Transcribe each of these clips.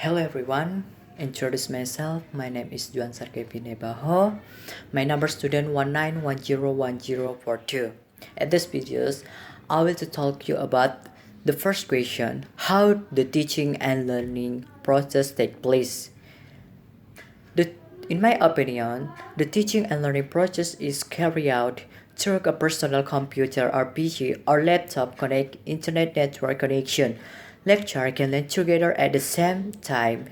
Hello everyone, introduce myself. My name is Juansar Naibaho. My number student 19101042. At this videos, I will to talk you about the first question, how the teaching and learning process take place. In my opinion, the teaching and learning process is carried out through a personal computer or PC or laptop connect internet network connection. Lecturer can learn together at the same time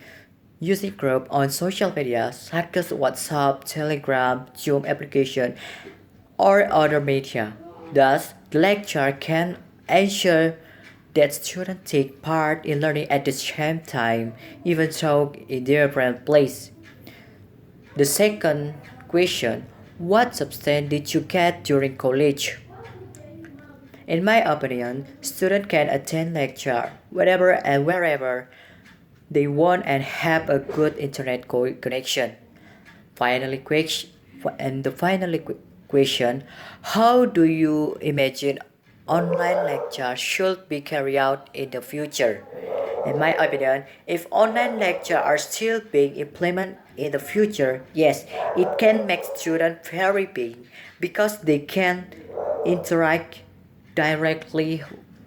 using group on social media such as WhatsApp, Telegram, Zoom application, or other media. Thus, the lecturer can ensure that students take part in learning at the same time, even though in different places. The second question, what substance did you get during college? In my opinion, students can attend lecture whenever and wherever they want and have a good internet connection. Finally, question, how do you imagine online lecture should be carried out in the future? In my opinion, if online lecture are still being implemented in the future, yes, it can make students very big because they can interact directly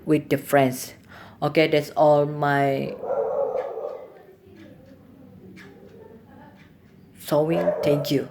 with the friends. Okay, that's all my showing. Thank you.